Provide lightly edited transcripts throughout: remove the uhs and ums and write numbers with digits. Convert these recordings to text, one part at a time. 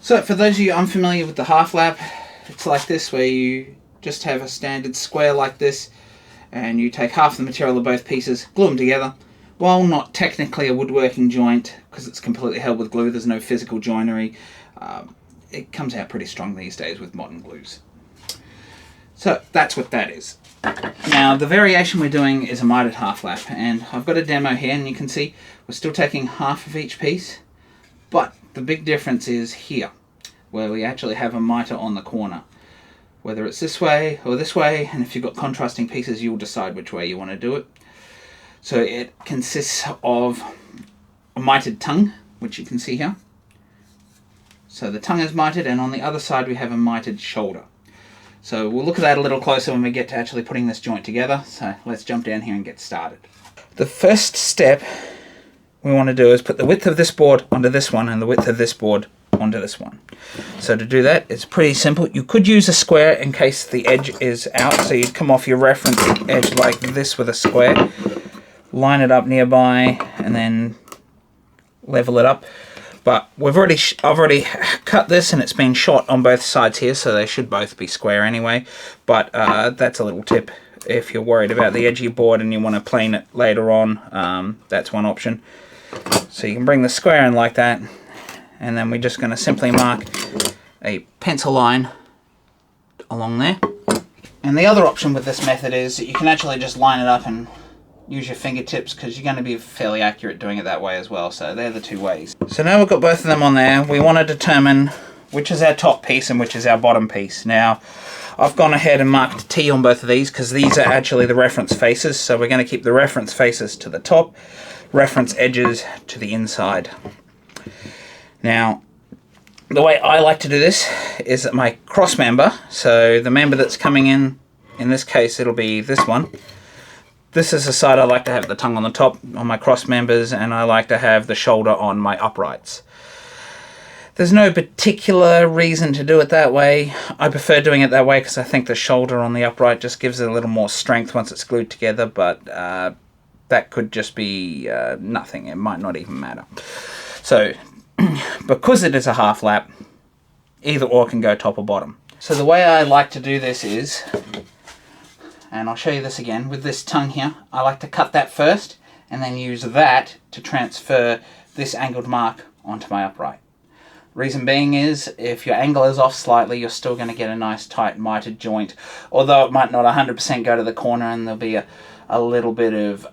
So for those of you unfamiliar with the half lap, it's like this, where you just have a standard square like this, and you take half the material of both pieces, glue them together. While not technically a woodworking joint, because it's completely held with glue, there's no physical joinery, it comes out pretty strong these days with modern glues. So that's what that is. Now the variation we're doing is a mitered half lap, and I've got a demo here, and you can see we're still taking half of each piece, but the big difference is here, where we actually have a miter on the corner. Whether it's this way or this way, and if you've got contrasting pieces, you'll decide which way you want to do it. So it consists of a mitered tongue, which you can see here. So the tongue is mitered, and on the other side we have a mitered shoulder. So we'll look at that a little closer when we get to actually putting this joint together. So let's jump down here and get started. The first step we want to do is put the width of this board onto this one and the width of this board onto this one. So to do that, it's pretty simple. You could use a square in case the edge is out, so you'd come off your reference edge like this with a square, line it up nearby, and then level it up. But I've already cut this, and it's been shot on both sides here, so they should both be square anyway. But that's a little tip if you're worried about the edge of your board and you want to plane it later on. That's one option. So you can bring the square in like that, and then we're just going to simply mark a pencil line along there. And the other option with this method is that you can actually just line it up and use your fingertips, because you're going to be fairly accurate doing it that way as well. So they're the two ways. So now we've got both of them on there, we want to determine which is our top piece and which is our bottom piece. Now I've gone ahead and marked a T on both of these, because these are actually the reference faces. So we're going to keep the reference faces to the top, reference edges to the inside. Now the way I like to do this is that my cross member, so the member that's coming in this case it'll be this one. This is the side I like to have the tongue on the top on my cross members, and I like to have the shoulder on my uprights. There's no particular reason to do it that way. I prefer doing it that way because I think the shoulder on the upright just gives it a little more strength once it's glued together, but that could just be nothing. It might not even matter. So because it is a half lap, either or can go top or bottom. So the way I like to do this is, and I'll show you this again, with this tongue here, I like to cut that first and then use that to transfer this angled mark onto my upright. Reason being is, if your angle is off slightly, you're still going to get a nice tight mitered joint, although it might not 100% go to the corner and there'll be a little bit of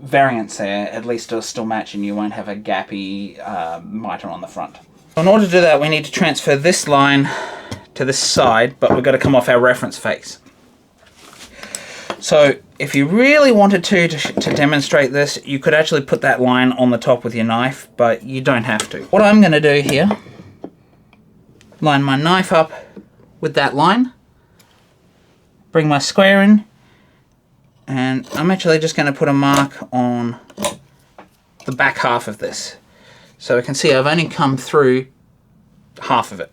variance there. At least it'll still match and you won't have a gappy miter on the front. In order to do that, we need to transfer this line to this side, but we've got to come off our reference face. So if you really wanted to demonstrate this, you could actually put that line on the top with your knife, but you don't have to. What I'm going to do here, line my knife up with that line, bring my square in, and I'm actually just going to put a mark on the back half of this. So we can see I've only come through half of it.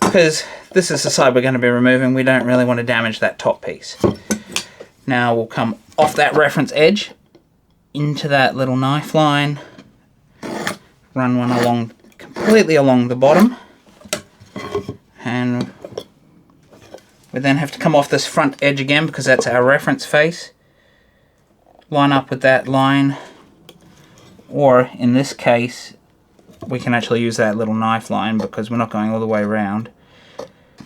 Because this is the side we're going to be removing, we don't really want to damage that top piece. Now we'll come off that reference edge into that little knife line, run one along, completely along the bottom, and we then have to come off this front edge again because that's our reference face, line up with that line, or in this case we can actually use that little knife line because we're not going all the way around.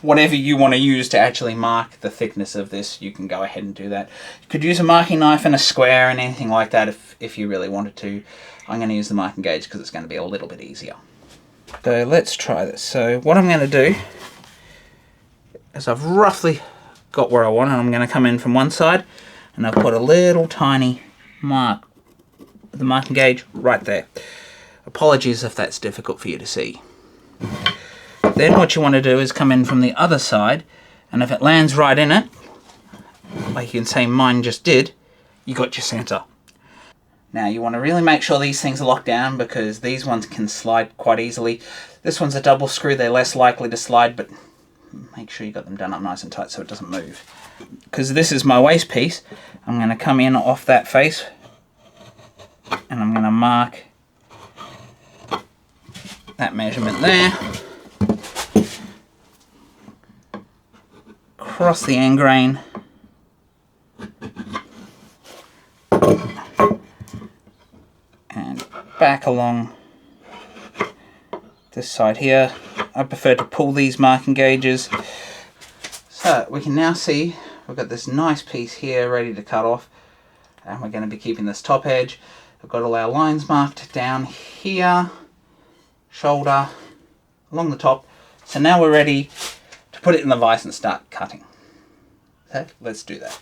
Whatever you want to use to actually mark the thickness of this, you can go ahead and do that. You could use a marking knife and a square and anything like that if you really wanted to. I'm going to use the marking gauge because it's going to be a little bit easier. So let's try this. So what I'm going to do is I've roughly got where I want, and I'm going to come in from one side and I'll put a little tiny mark with the marking gauge right there. Apologies if that's difficult for you to see. Then what you want to do is come in from the other side, and if it lands right in it, like you can say mine just did, you got your center. Now you want to really make sure these things are locked down because these ones can slide quite easily. This one's a double screw, they're less likely to slide, but make sure you got them done up nice and tight so it doesn't move. Because this is my waist piece, I'm going to come in off that face and I'm going to mark that measurement there. across the end grain. And back along this side here. I prefer to pull these marking gauges. So we can now see we've got this nice piece here ready to cut off, and we're going to be keeping this top edge. We've got all our lines marked down here, shoulder, along the top. So now we're ready to put it in the vise and start cutting. So let's do that.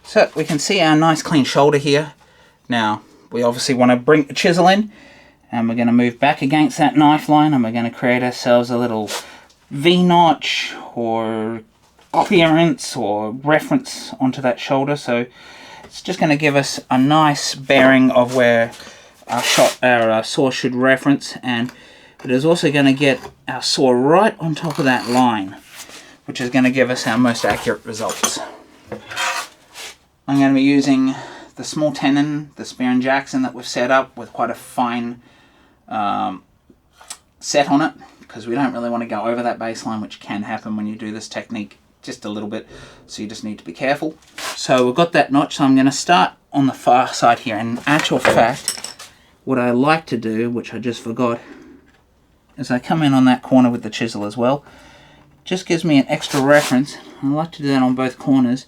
So we can see our nice clean shoulder here. Now we obviously want to bring the chisel in, and we're going to move back against that knife line, and we're going to create ourselves a little V-notch or clearance or reference onto that shoulder. So it's just going to give us a nice bearing of where our saw should reference, and it is also going to get our saw right on top of that line, which is going to give us our most accurate results. I'm going to be using the small tenon, the Spear & Jackson that we've set up with quite a fine set on it, because we don't really want to go over that baseline, which can happen when you do this technique just a little bit, so you just need to be careful. So we've got that notch, so I'm going to start on the far side here. In actual fact, what I like to do, which I just forgot, is I come in on that corner with the chisel as well. Just gives me an extra reference. I like to do that on both corners.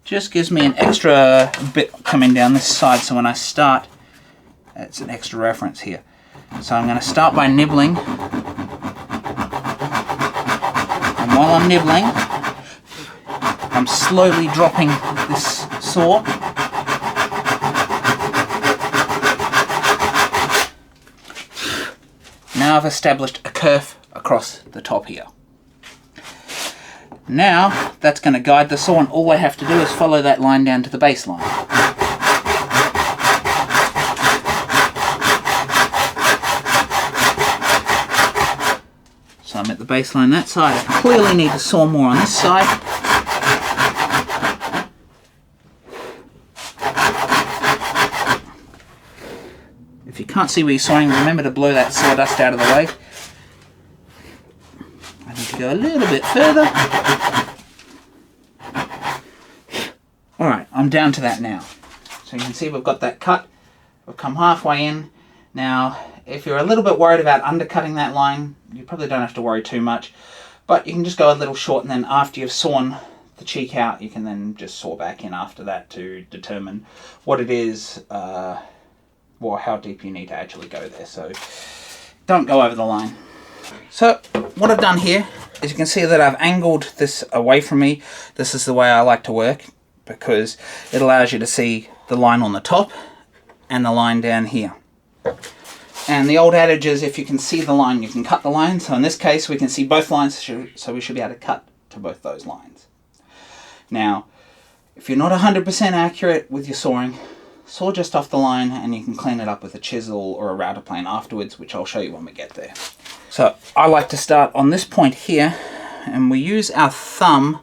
Just gives me an extra bit coming down this side, so when I start, it's an extra reference here. So I'm going to start by nibbling, and while I'm nibbling, I'm slowly dropping this saw. Now I've established a curve across the top here. Now that's going to guide the saw, and all I have to do is follow that line down to the baseline. So I'm at the baseline that side. I clearly need to saw more on this side. If you can't see where you're sawing, remember to blow that sawdust out of the way. I need to go a little bit further. Alright, I'm down to that now. So you can see we've got that cut. We've come halfway in. Now, if you're a little bit worried about undercutting that line, you probably don't have to worry too much. But you can just go a little short, and then after you've sawn the cheek out, you can then just saw back in after that to determine what it is, or how deep you need to actually go there. So don't go over the line. So what I've done here is you can see that I've angled this away from me. This is the way I like to work, because it allows you to see the line on the top and the line down here. And the old adage is, if you can see the line, you can cut the line. So in this case, we can see both lines, so we should be able to cut to both those lines. Now, if you're not 100% accurate with your sawing, saw just off the line, and you can clean it up with a chisel or a router plane afterwards, which I'll show you when we get there. So I like to start on this point here, and we use our thumb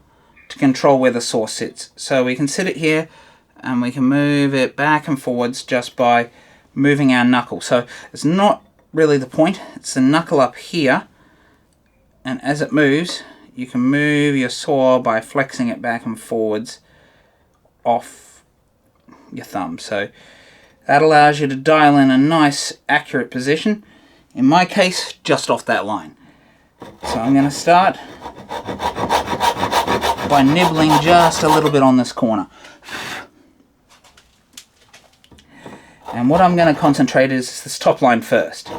to control where the saw sits. So we can sit it here, and we can move it back and forwards just by moving our knuckle. So it's not really the point, it's the knuckle up here, and as it moves, you can move your saw by flexing it back and forwards off your thumb. So that allows you to dial in a nice accurate position. In my case, just off that line. So I'm going to start by nibbling just a little bit on this corner. And what I'm going to concentrate is this top line first.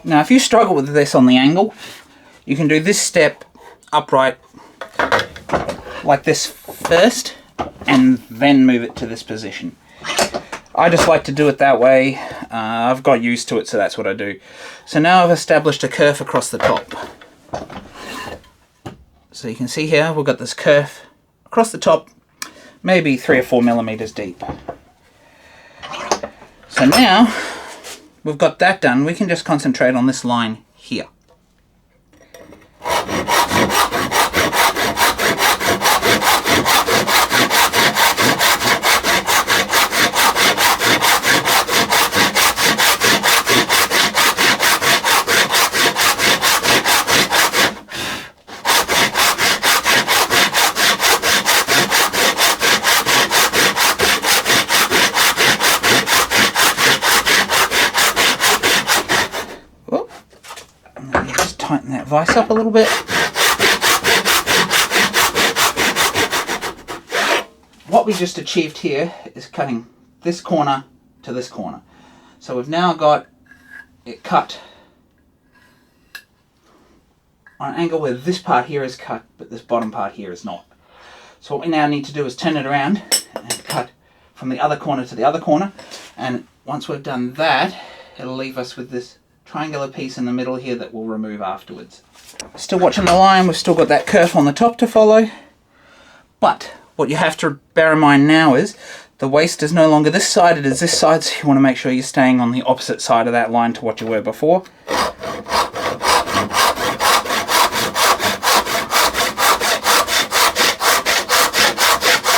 Now if you struggle with this on the angle, you can do this step upright like this first, and then move it to this position. I just like to do it that way. I've got used to it, so that's what I do. So now I've established a curve across the top. So you can see here we've got this curve across the top, maybe 3 or 4 millimeters deep. So now we've got that done, we can just concentrate on this line here. vise up a little bit. What we just achieved here is cutting this corner to this corner. So we've now got it cut on an angle where this part here is cut, but this bottom part here is not. So what we now need to do is turn it around and cut from the other corner to the other corner. And once we've done that, it'll leave us with this triangular piece in the middle here that we'll remove afterwards. Still watching the line, we've still got that kerf on the top to follow. But what you have to bear in mind now is the waist is no longer this side, it is this side, so you want to make sure you're staying on the opposite side of that line to what you were before.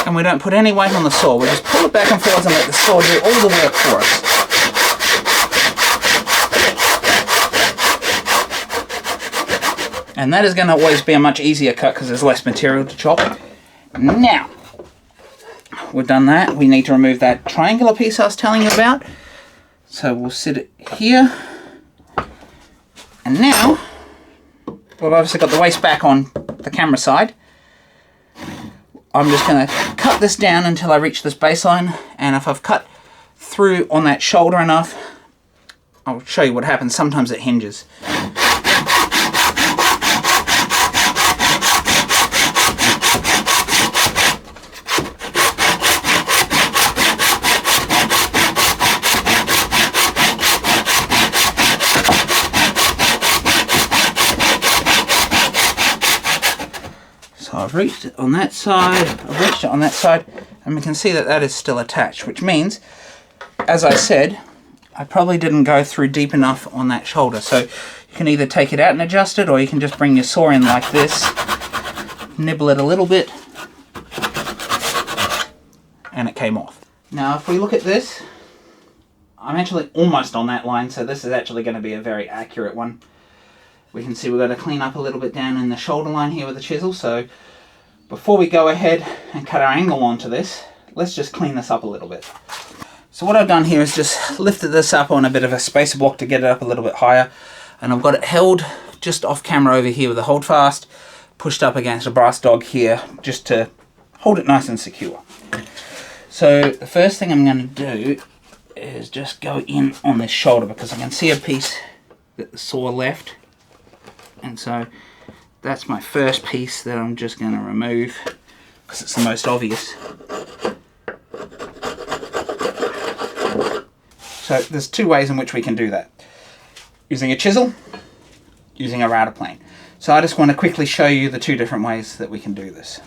And we don't put any weight on the saw, we just pull it back and forwards and let the saw do all the work for us. And that is going to always be a much easier cut because there's less material to chop. Now, we've done that, we need to remove that triangular piece I was telling you about. So we'll sit it here. And now, we've obviously got the waist back on the camera side. I'm just going to cut this down until I reach this baseline, and if I've cut through on that shoulder enough, I'll show you what happens. Sometimes it hinges. So I've reached it on that side, and we can see that that is still attached, which means, as I said, I probably didn't go through deep enough on that shoulder. So you can either take it out and adjust it, or you can just bring your saw in like this, nibble it a little bit, and it came off. Now if we look at this, I'm actually almost on that line, so this is actually going to be a very accurate one. We can see we've got to clean up a little bit down in the shoulder line here with the chisel. So before we go ahead and cut our angle onto this, let's just clean this up a little bit. So what I've done here is just lifted this up on a bit of a spacer block to get it up a little bit higher. And I've got it held just off camera over here with a hold fast, pushed up against a brass dog here, just to hold it nice and secure. So the first thing I'm going to do is just go in on this shoulder, because I can see a piece that the saw left. And so that's my first piece that I'm just going to remove, because it's the most obvious. So there's two ways in which we can do that. Using a chisel, using a router plane. So I just want to quickly show you the two different ways that we can do this.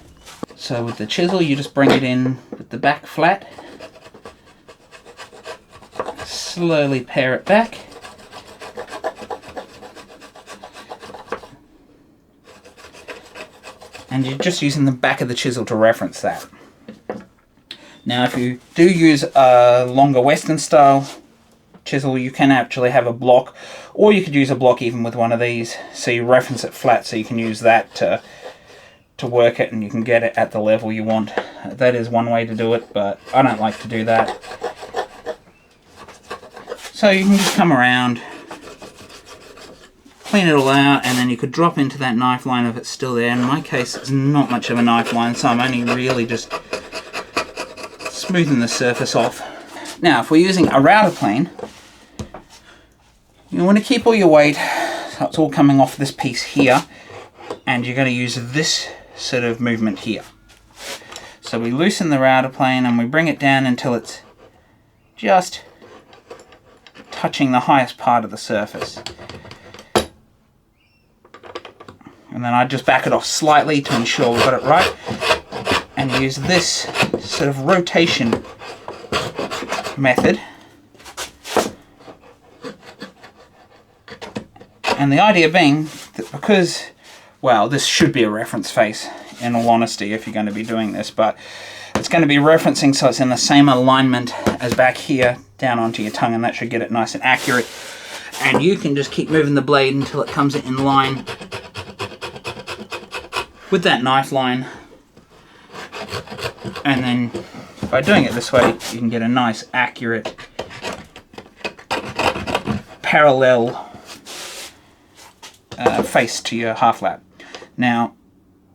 So with the chisel, you just bring it in with the back flat. Slowly pare it back. And you're just using the back of the chisel to reference that. Now if you do use a longer Western style chisel, you can actually have a block, or you could use a block even with one of these, so you reference it flat, so you can use that to work it, and you can get it at the level you want. That is one way to do it, but I don't like to do that. So you can just come around, clean it all out, and then you could drop into that knife line if it's still there. In my case, it's not much of a knife line, so I'm only really just smoothing the surface off. Now, if we're using a router plane, you want to keep all your weight so it's all coming off this piece here, and you're going to use this sort of movement here. So we loosen the router plane and we bring it down until it's just touching the highest part of the surface. And then I just back it off slightly to ensure we've got it right, and use this sort of rotation method. And the idea being that because, well, this should be a reference face in all honesty if you're going to be doing this, but it's going to be referencing so it's in the same alignment as back here down onto your tongue, and that should get it nice and accurate. And you can just keep moving the blade until it comes in line with that knife line, and then by doing it this way you can get a nice accurate parallel face to your half lap. Now,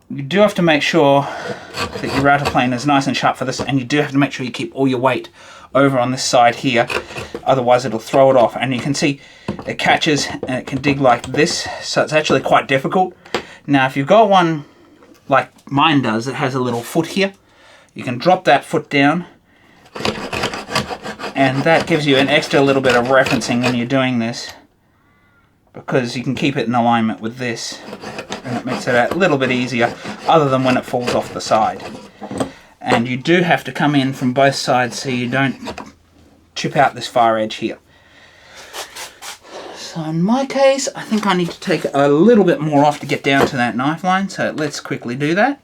you do have to make sure that your router plane is nice and sharp for this, and you do have to make sure you keep all your weight over on this side here, otherwise it'll throw it off. And you can see it catches and it can dig like this, so it's actually quite difficult. Now if you've got one like mine does, it has a little foot here, you can drop that foot down, and that gives you an extra little bit of referencing when you're doing this, because you can keep it in alignment with this, and it makes it a little bit easier other than when it falls off the side. And you do have to come in from both sides so you don't chip out this far edge here. So in my case, I think I need to take a little bit more off to get down to that knife line, so let's quickly do that.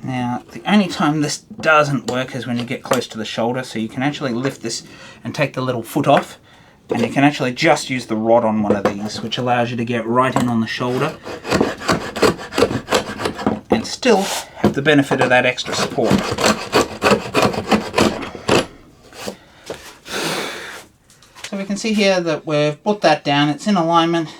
Now, the only time this doesn't work is when you get close to the shoulder, so you can actually lift this and take the little foot off, and you can actually just use the rod on one of these, which allows you to get right in on the shoulder and still have the benefit of that extra support. So we can see here that we've put that down, it's in alignment.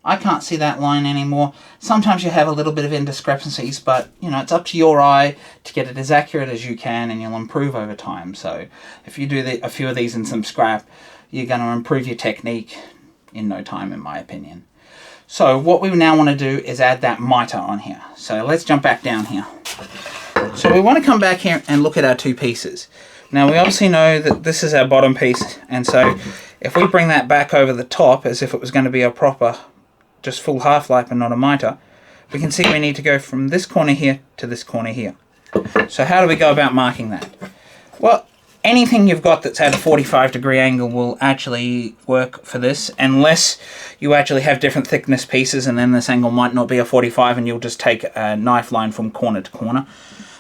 I can't see that line anymore. Sometimes you have a little bit of indiscrepancies, but you know, it's up to your eye to get it as accurate as you can, and you'll improve over time. So if you do a few of these in some scrap, you're going to improve your technique in no time, in my opinion. So what we now want to do is add that mitre on here. So let's jump back down here. So we want to come back here and look at our two pieces. Now we obviously know that this is our bottom piece, and so if we bring that back over the top as if it was going to be a proper just full half lap and not a mitre, we can see we need to go from this corner here to this corner here. So how do we go about marking that? Well, anything you've got that's at a 45-degree angle will actually work for this, unless you actually have different thickness pieces, and then this angle might not be a 45 and you'll just take a knife line from corner to corner.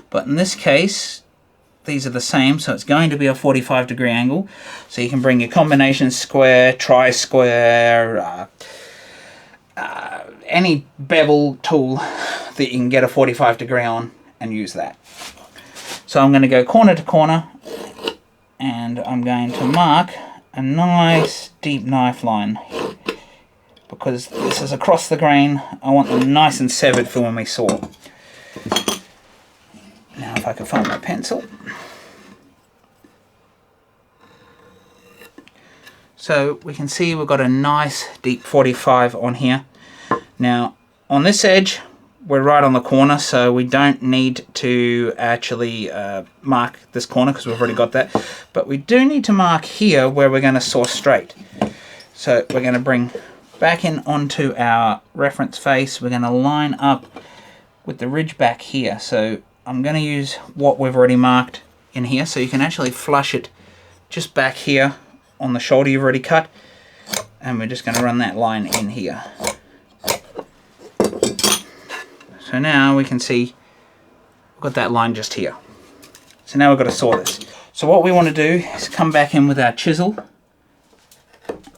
But in this case, these are the same, so it's going to be a 45-degree angle. So you can bring your combination square, tri-square, any bevel tool that you can get a 45-degree on and use that. So I'm going to go corner to corner, and I'm going to mark a nice deep knife line, because this is across the grain. I want them nice and severed for when we saw. Now if I can find my pencil. So we can see we've got a nice deep 45 on here. Now on this edge we're right on the corner, so we don't need to actually mark this corner because we've already got that. But we do need to mark here where we're going to saw straight. So we're going to bring back in onto our reference face. We're going to line up with the ridge back here. So I'm going to use what we've already marked in here, so you can actually flush it just back here on the shoulder you've already cut, and we're just going to run that line in here. So now we can see we've got that line just here. So now we've got to saw this. So what we want to do is come back in with our chisel,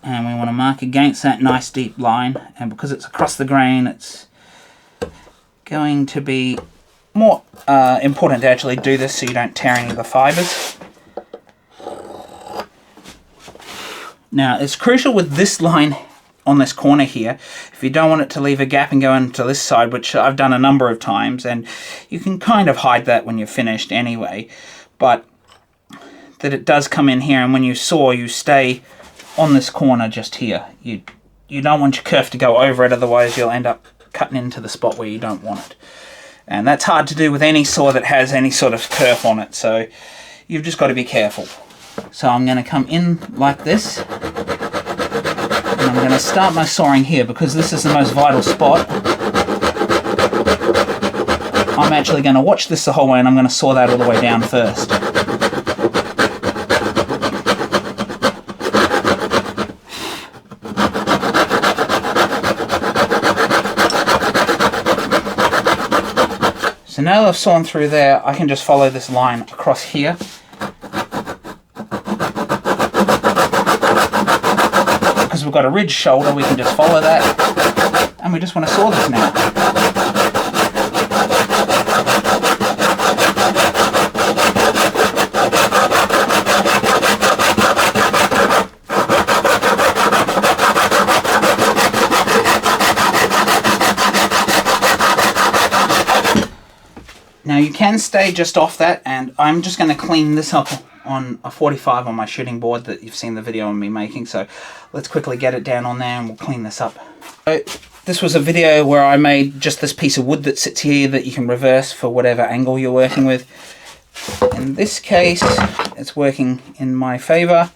and we want to mark against that nice deep line, and because it's across the grain, it's going to be more important to actually do this so you don't tear any of the fibers. Now it's crucial with this line on this corner here, if you don't want it to leave a gap and go into this side, which I've done a number of times, and you can kind of hide that when you're finished anyway, but that it does come in here, and when you saw, you stay on this corner just here. You don't want your kerf to go over it, otherwise you'll end up cutting into the spot where you don't want it. And that's hard to do with any saw that has any sort of kerf on it, so you've just got to be careful. So I'm going to come in like this, and I'm going to start my sawing here because this is the most vital spot. I'm actually going to watch this the whole way, and I'm going to saw that all the way down first. So now that I've sawn through there, I can just follow this line across here. Because we've got a ridge shoulder, we can just follow that. And we just want to saw this now. Now you can stay just off that, and I'm just going to clean this up on a 45 on my shooting board that you've seen the video of me making, so let's quickly get it down on there and we'll clean this up. So this was a video where I made just this piece of wood that sits here that you can reverse for whatever angle you're working with. In this case, it's working in my favor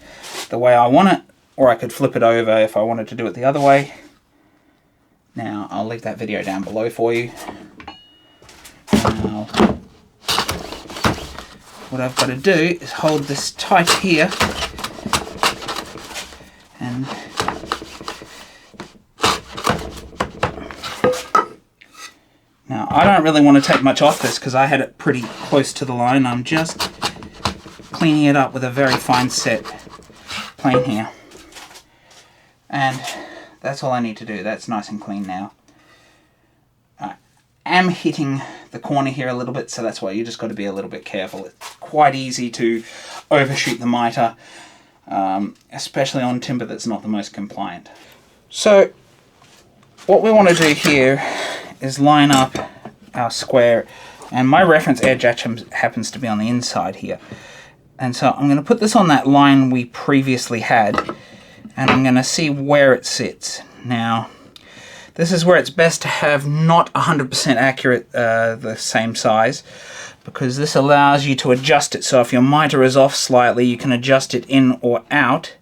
the way I want it, or I could flip it over if I wanted to do it the other way. Now I'll leave that video down below for you. Now, what I've got to do is hold this tight here, and now I don't really want to take much off this because I had it pretty close to the line. I'm just cleaning it up with a very fine set plane here, and that's all I need to do. That's nice and clean now. I am hitting the corner here a little bit, so that's why you just got to be a little bit careful. It's quite easy to overshoot the mitre, especially on timber that's not the most compliant. So what we want to do here is line up our square, and my reference edge actually happens to be on the inside here, and so I'm going to put this on that line we previously had, and I'm going to see where it sits. Now this is where it's best to have not 100% accurate the same size, because this allows you to adjust it. So if your mitre is off slightly, you can adjust it in or out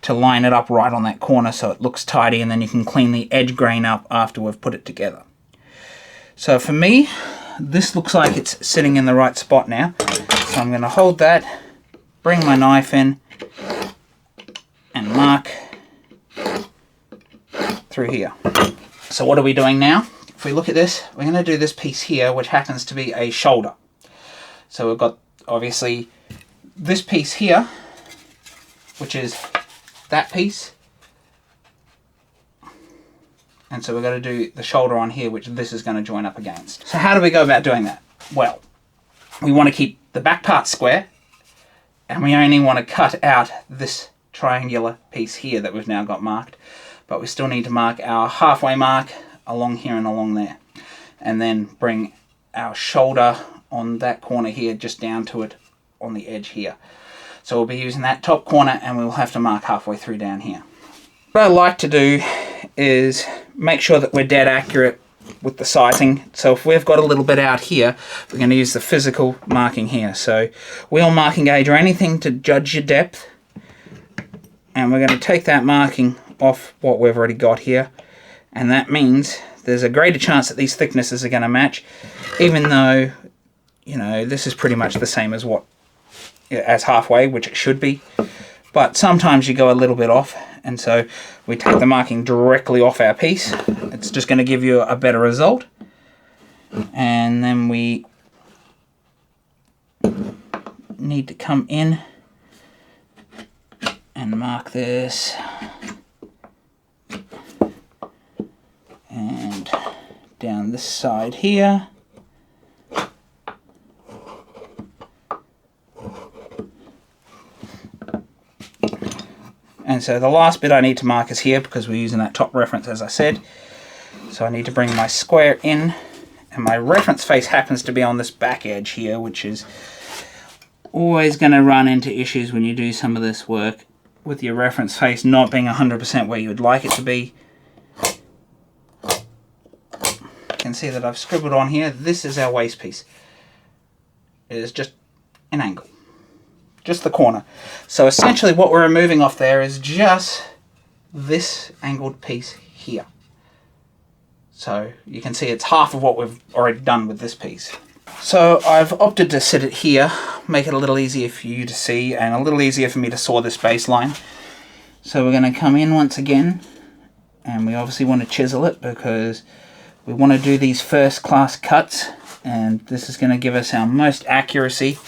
to line it up right on that corner so it looks tidy, and then you can clean the edge grain up after we've put it together. So for me, this looks like it's sitting in the right spot now. So I'm going to hold that, bring my knife in, and mark through here. So what are we doing now? If we look at this, we're going to do this piece here, which happens to be a shoulder. So we've got obviously this piece here, which is that piece, and so we're going to do the shoulder on here, which this is going to join up against. So how do we go about doing that? Well, we want to keep the back part square, and we only want to cut out this triangular piece here that we've now got marked. But we still need to mark our halfway mark along here and along there, and then bring our shoulder on that corner here just down to it on the edge here. So we'll be using that top corner, and we'll have to mark halfway through down here. What I like to do is make sure that we're dead accurate with the sizing. So if we've got a little bit out here, we're going to use the physical marking here. So wheel marking gauge or anything to judge your depth, and we're going to take that marking off what we've already got here, and that means there's a greater chance that these thicknesses are going to match, even though, you know, this is pretty much the same as halfway, which it should be, but sometimes you go a little bit off, and so we take the marking directly off our piece. It's just going to give you a better result, and then we need to come in and mark this, and down this side here. And so the last bit I need to mark is here, because we're using that top reference, as I said. So I need to bring my square in, and my reference face happens to be on this back edge here, which is always going to run into issues when you do some of this work with your reference face not being 100% where you would like it to be. You can see that I've scribbled on here, this is our waist piece. It is just an angle, just the corner. So essentially what we're removing off there is just this angled piece here. So you can see it's half of what we've already done with this piece. So I've opted to sit it here, make it a little easier for you to see and a little easier for me to saw this baseline. So we're going to come in once again, and we obviously want to chisel it because we want to do these first class cuts and this is going to give us our most accuracy.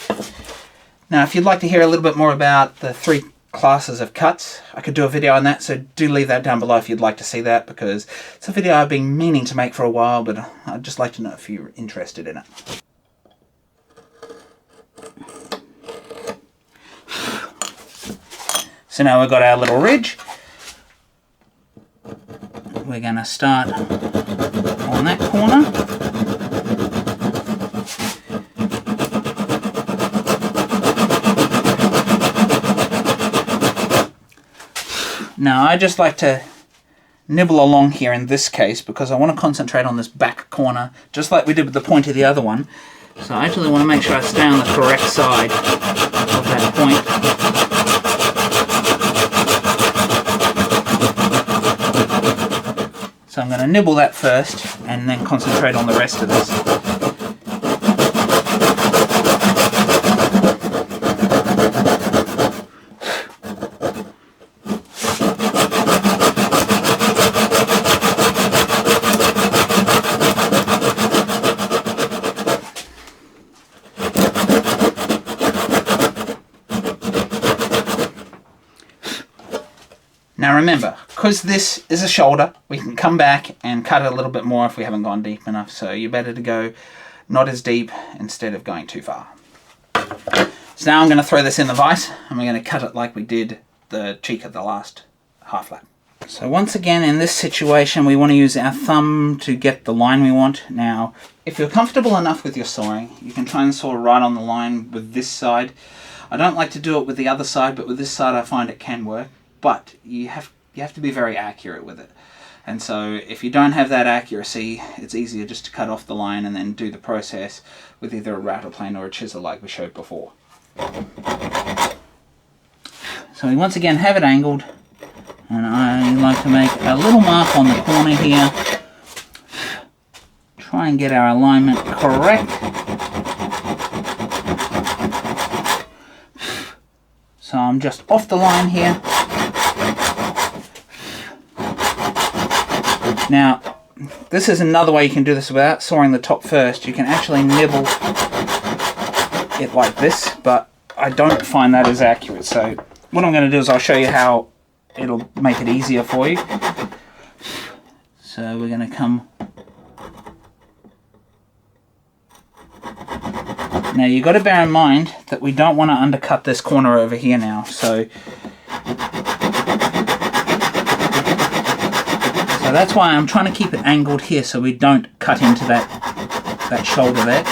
Now, if you'd like to hear a little bit more about the 3 classes of cuts, I could do a video on that, so do leave that down below if you'd like to see that, because it's a video I've been meaning to make for a while, but I'd just like to know if you're interested in it. So now we've got our little ridge. We're going to start on that corner. Now I just like to nibble along here in this case because I want to concentrate on this back corner, just like we did with the point of the other one. So I actually want to make sure I stay on the correct side of that point. So I'm going to nibble that first and then concentrate on the rest of this. Now remember, because this is a shoulder, we can come back and cut it a little bit more if we haven't gone deep enough. So you're better to go not as deep instead of going too far. So now I'm going to throw this in the vise and we're going to cut it like we did the cheek of the last half lap. So once again, in this situation, we want to use our thumb to get the line we want. Now, if you're comfortable enough with your sawing, you can try and saw right on the line with this side. I don't like to do it with the other side, but with this side I find it can work. But you have to be very accurate with it. And so if you don't have that accuracy, it's easier just to cut off the line and then do the process with either a router plane or a chisel like we showed before. So we once again have it angled, and I like to make a little mark on the corner here. Try and get our alignment correct. So I'm just off the line here. Now, this is another way you can do this without sawing the top first. You can actually nibble it like this, but I don't find that as accurate. So what I'm going to do is I'll show you how it'll make it easier for you. So we're going to come... Now you've got to bear in mind that we don't want to undercut this corner over here now. So that's why I'm trying to keep it angled here so we don't cut into that shoulder there.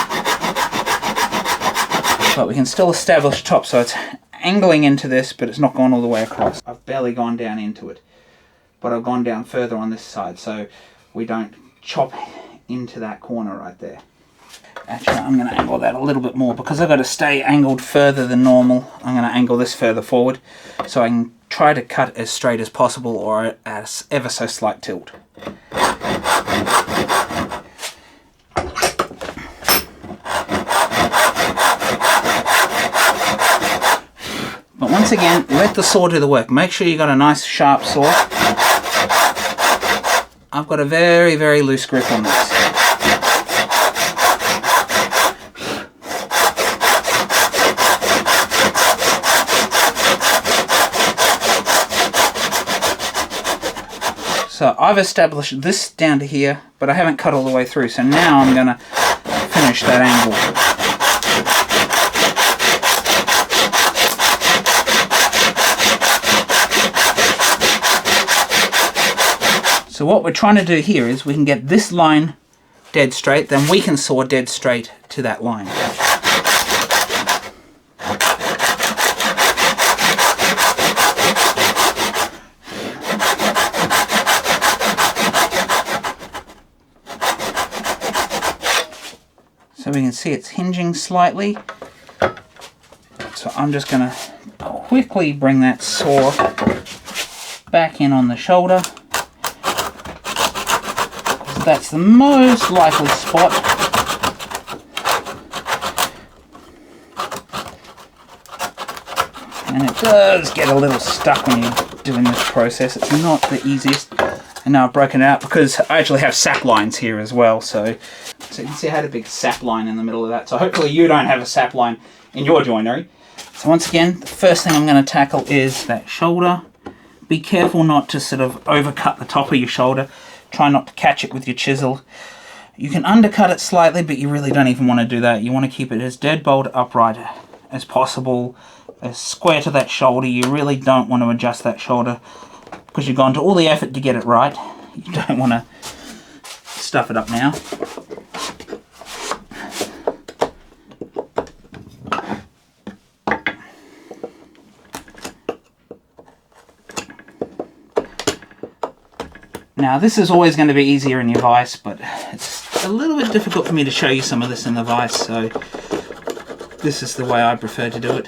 But we can still establish top, so it's angling into this, but it's not gone all the way across. I've barely gone down into it, but I've gone down further on this side so we don't chop into that corner right there. Actually, I'm going to angle that a little bit more because I've got to stay angled further than normal. I'm going to angle this further forward so I can try to cut as straight as possible or at ever so slight tilt. But once again, let the saw do the work. Make sure you got a nice sharp saw. I've got a very, very loose grip on this. So I've established this down to here, but I haven't cut all the way through. So now I'm going to finish that angle. So what we're trying to do here is we can get this line dead straight, then we can saw dead straight to that line. So we can see it's hinging slightly. So I'm just going to quickly bring that saw back in on the shoulder. That's the most likely spot. And it does get a little stuck when you're doing this process. It's not the easiest. And now I've broken it out because I actually have sap lines here as well. So you can see I had a big sap line in the middle of that. So hopefully you don't have a sap line in your joinery. So once again, the first thing I'm going to tackle is that shoulder. Be careful not to sort of overcut the top of your shoulder. Try not to catch it with your chisel. You can undercut it slightly, but you really don't even want to do that. You want to keep it as deadbolt upright as possible, as square to that shoulder. You really don't want to adjust that shoulder because you've gone to all the effort to get it right. You don't want to stuff it up now. Now this is always going to be easier in your vise, but it's a little bit difficult for me to show you some of this in the vise, so this is the way I prefer to do it.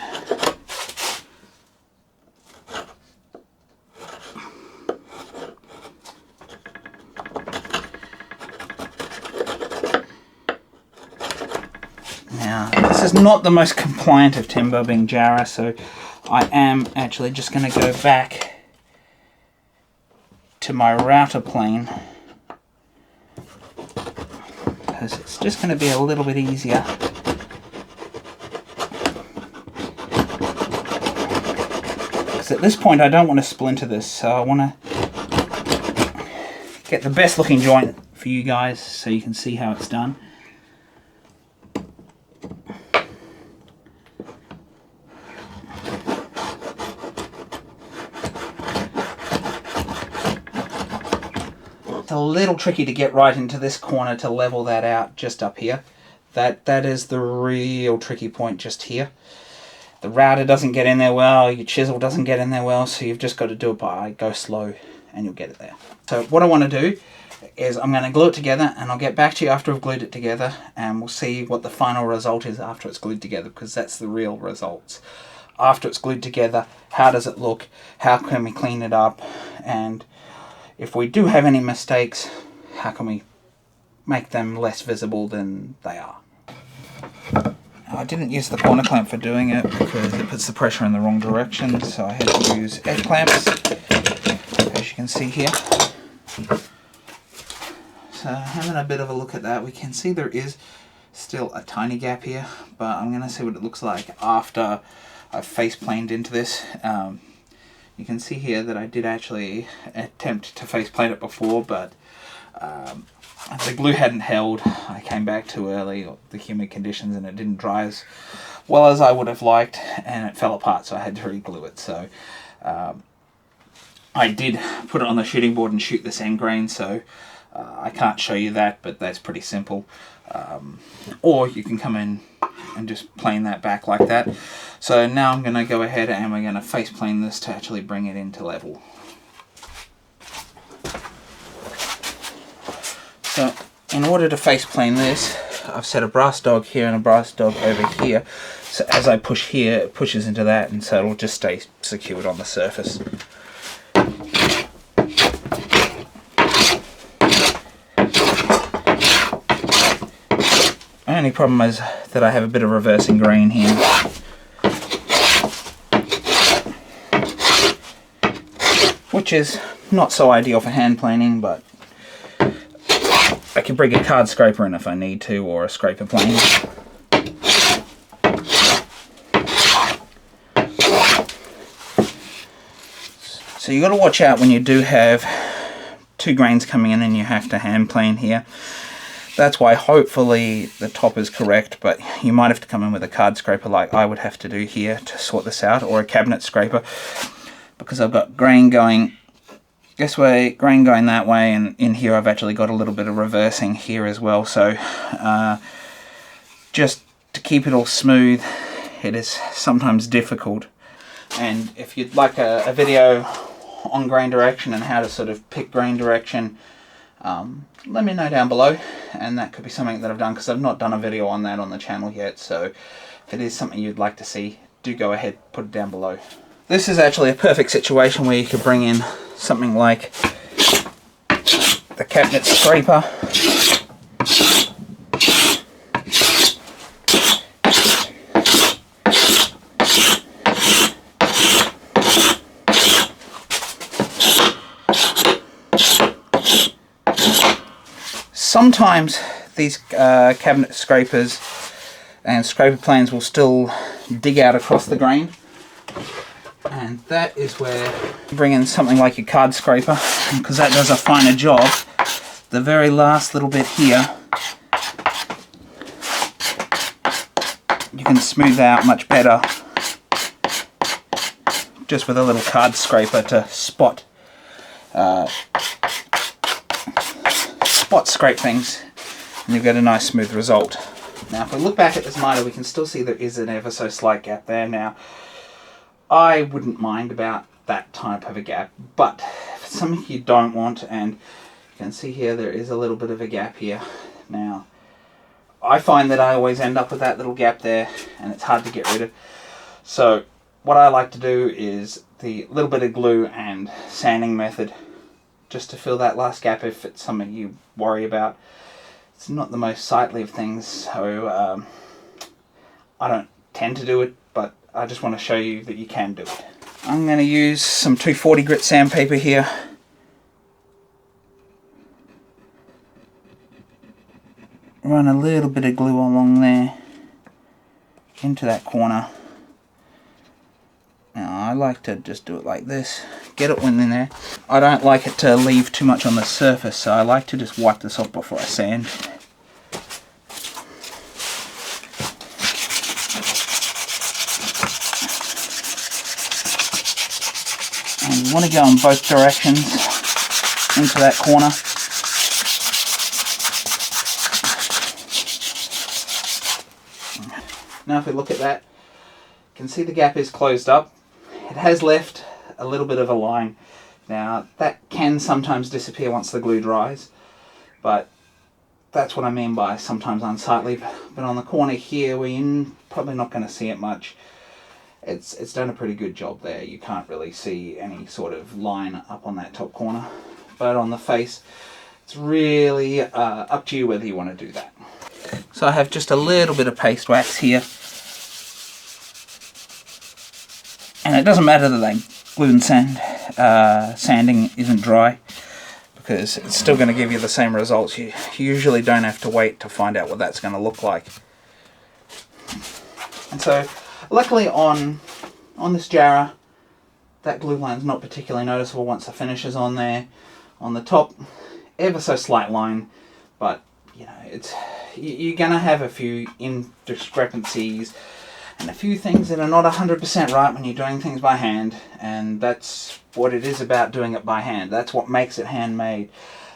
Now this is not the most compliant of timber, being Jarrah, so I am actually just going to go back to my router plane because it's just going to be a little bit easier. Because at this point I don't want to splinter this, so I want to get the best looking joint for you guys so you can see how it's done. A little tricky to get right into this corner to level that out just up here. That is the real tricky point just here. The router doesn't get in there well, your chisel doesn't get in there well, so you've just got to do it by go slow and you'll get it there. So what I want to do is I'm going to glue it together and I'll get back to you after I've glued it together and we'll see what the final result is after it's glued together, because that's the real results. After it's glued together, how does it look, how can we clean it up, and if we do have any mistakes, how can we make them less visible than they are? I didn't use the corner clamp for doing it because it puts the pressure in the wrong direction, so I had to use edge clamps, as you can see here. So having a bit of a look at that, we can see there is still a tiny gap here, but I'm going to see what it looks like after I've face planed into this. You can see here that I did actually attempt to face plate it before, but the glue hadn't held. I came back too early, the humid conditions, and it didn't dry as well as I would have liked, and it fell apart, so I had to re-glue it. So I did put it on the shooting board and shoot this end grain, so I can't show you that, but that's pretty simple. Or you can come in and just plane that back like that. So now I'm going to go ahead and we're going to face plane this to actually bring it into level. So in order to face plane this, I've set a brass dog here and a brass dog over here. So as I push here, it pushes into that, and so it'll just stay secured on the surface. Only problem is that I have a bit of reversing grain here. Which is not so ideal for hand planing, but I can bring a card scraper in if I need to, or a scraper plane. So you got to watch out when you do have two grains coming in and you have to hand plane here. That's why hopefully the top is correct, but you might have to come in with a card scraper like I would have to do here to sort this out, or a cabinet scraper, because I've got grain going this way, grain going that way, and in here I've actually got a little bit of reversing here as well. So just to keep it all smooth, it is sometimes difficult. And if you'd like a video on grain direction and how to sort of pick grain direction, let me know down below, and that could be something that I've done, because I've not done a video on that on the channel yet. So if it is something you'd like to see, do go ahead, put it down below. This is actually a perfect situation where you could bring in something like the cabinet scraper. sometimes these cabinet scrapers and scraper planes will still dig out across the grain, and that is where you bring in something like your card scraper, because that does a finer job. The very last little bit here, you can smooth out much better just with a little card scraper to spot scrape things, and you'll get a nice smooth result. Now if we look back at this miter, we can still see there is an ever so slight gap there. Now I wouldn't mind about that type of a gap, but if it's something you don't want, and you can see here there is a little bit of a gap here. Now I find that I always end up with that little gap there, and it's hard to get rid of. So what I like to do is the little bit of glue and sanding method, just to fill that last gap if it's something you worry about. It's not the most sightly of things, so I don't tend to do it, but I just want to show you that you can do it. I'm going to use some 240 grit sandpaper here. Run a little bit of glue along there into that corner. Now I like to just do it like this, get it in there. I don't like it to leave too much on the surface, so I like to just wipe this off before I sand. And you want to go in both directions into that corner. Now if we look at that, you can see the gap is closed up. It has left a little bit of a line. Now that can sometimes disappear once the glue dries, but that's what I mean by sometimes unsightly. But on the corner here, we're probably not going to see it much. It's done a pretty good job there. You can't really see any sort of line up on that top corner, but on the face, it's really up to you whether you want to do that. So I have just a little bit of paste wax here, and it doesn't matter that they glue and sanding isn't dry, because it's still going to give you the same results. You usually don't have to wait to find out what that's going to look like. And so luckily on this jarrah, that glue line's not particularly noticeable once the finish is on there. On the top, ever so slight line, but you know, you're going to have a few indiscrepancies and a few things that are not 100% right when you're doing things by hand, and that's what it is about doing it by hand. That's what makes it handmade.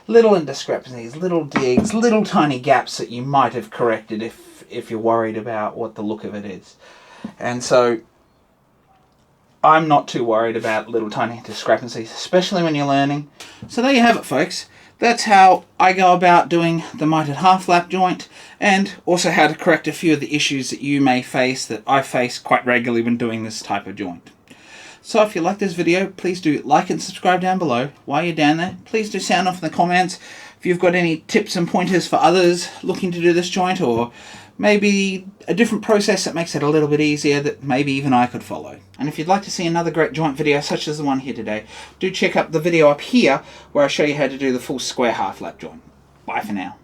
Little indiscrepancies, little digs, little tiny gaps that you might have corrected if you're worried about what the look of it is. And so I'm not too worried about little tiny discrepancies, especially when you're learning. So there you have it, folks. That's how I go about doing the mitered half lap joint, and also how to correct a few of the issues that you may face, that I face quite regularly when doing this type of joint. So if you like this video, please do like and subscribe down below. While you're down there, please do sound off in the comments if you've got any tips and pointers for others looking to do this joint, or maybe a different process that makes it a little bit easier that maybe even I could follow. And if you'd like to see another great joint video such as the one here today, do check out the video up here where I show you how to do the full square half lap joint. Bye for now.